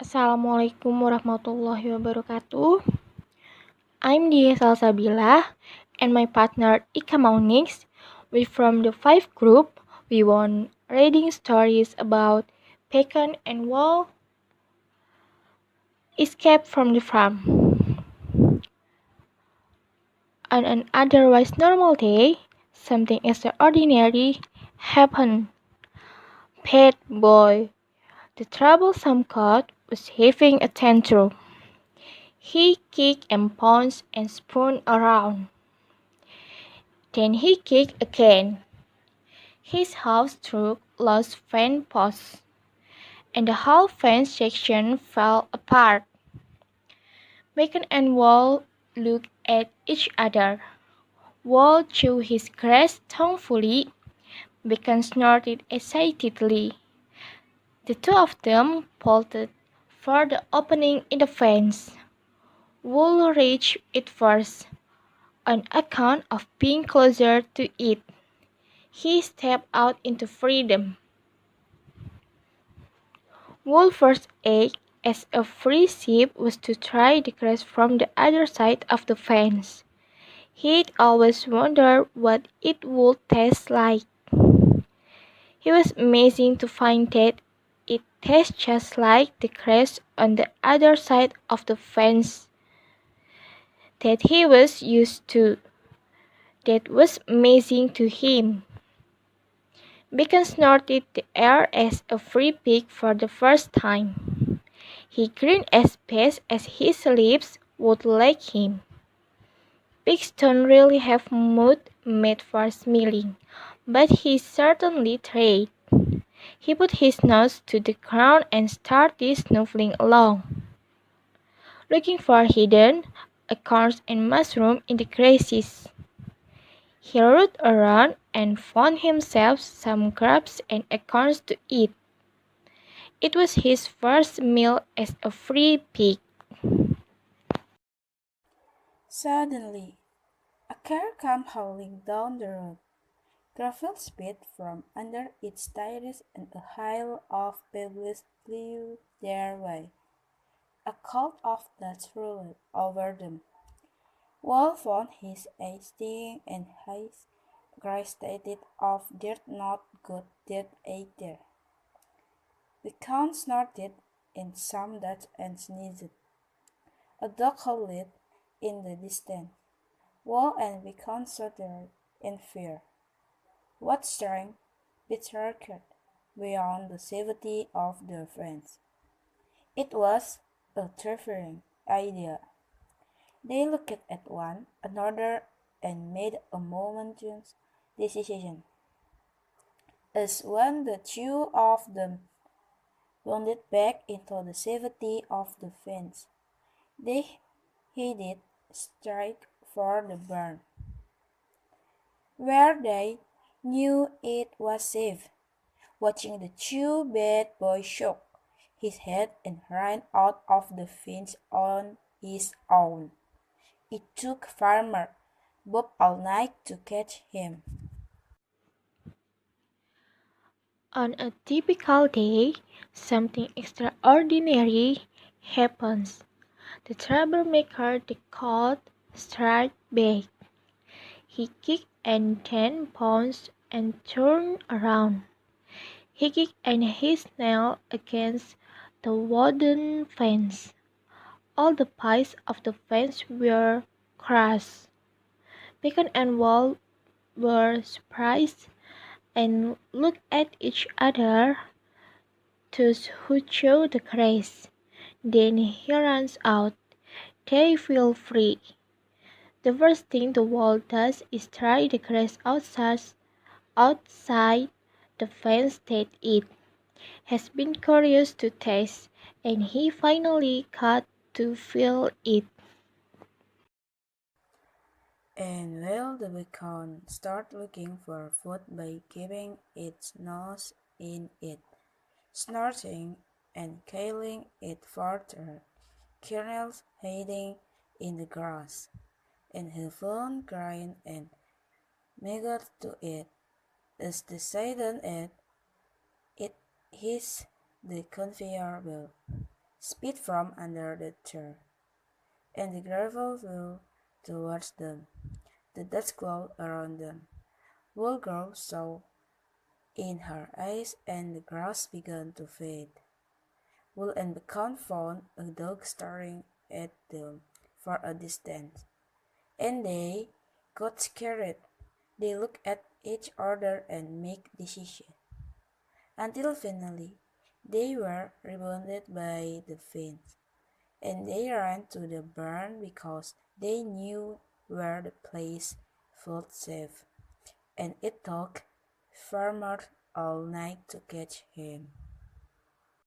Assalamualaikum warahmatullahi wabarakatuh. I'm Dia Salsabila and my partner Ika Maunix. We from the 5 group. We want reading stories about Pecan and Wall escape from the farm. On an otherwise normal day, something extraordinary happened. Pet boy, the troublesome cat, was having a tantrum. He kicked and pounced and spun around. Then he kicked again. His house took lost fence posts, and the whole fence section fell apart. Bacon and Wall looked at each other. Wall chewed his grass thoughtfully. Bacon snorted excitedly. The two of them bolted for the opening in the fence. Wall reached it first, on account of being closer to it. He stepped out into freedom. Wool's first act as a free sheep was to try the grass from the other side of the fence. He'd always wondered what it would taste like. It was amazing to find that it tastes just like the grass on the other side of the fence that he was used to. That was amazing to him. Bacon snorted the air as a free pig for the first time. He grinned as fast as his lips would let him. Pigs don't really have mouth made for smiling, but he certainly tried. He put his nose to the ground and started snuffling along, looking for hidden acorns and mushrooms in the grasses. He rooted around and found himself some grubs and acorns to eat. It was his first meal as a free pig. Suddenly, a car came howling down the road. Gravel spit from under its tires and a hail of pebbles flew their way. A cloud of dust rolled over them. Wall found his eyes stinging and his cry stated of dirt not good dirt either. The count snorted in some dust and sneezed. A dog howled in the distance. Wall and Vicon shuddered in fear. What strength bettered beyond the safety of their friends? It was a terrifying idea. They looked at one another and made a momentous decision. As when the two of them bounded back into the safety of the fence, they headed straight for the barn, where they knew it was safe. Watching the two bad boys shook his head and ran out of the fence on his own. It took Farmer Bob all night to catch him. On a typical day, something extraordinary happens. The troublemaker, the cat, strikes back. He kicked and then pounced and turned around. He kicked and his nail against the wooden fence. All the pies of the fence were crushed. Bacon and Wall were surprised and looked at each other. Those who chew the grass. Then he runs out. They feel free. The first thing the wall does is try the grass outside the fence that it has been curious to taste, and he finally got to feel it. And will the beacon start looking for food by keeping its nose in it, snorting and killing it further, kernels hiding in the grass, and he found grain and maggot to eat. As the silent it hits the conveyor belt. spit from under the chair, and the gravel flew towards them. The dust cloud around them. Wool Girl saw in her eyes, and the grass began to fade. Wool and Pecan found a dog staring at them for a distance, and they got scared. They looked at each other and make decisions, until finally they were rebounded by the fence, and they ran to the barn because they knew where the place felt safe, and it took Farmer all night to catch him.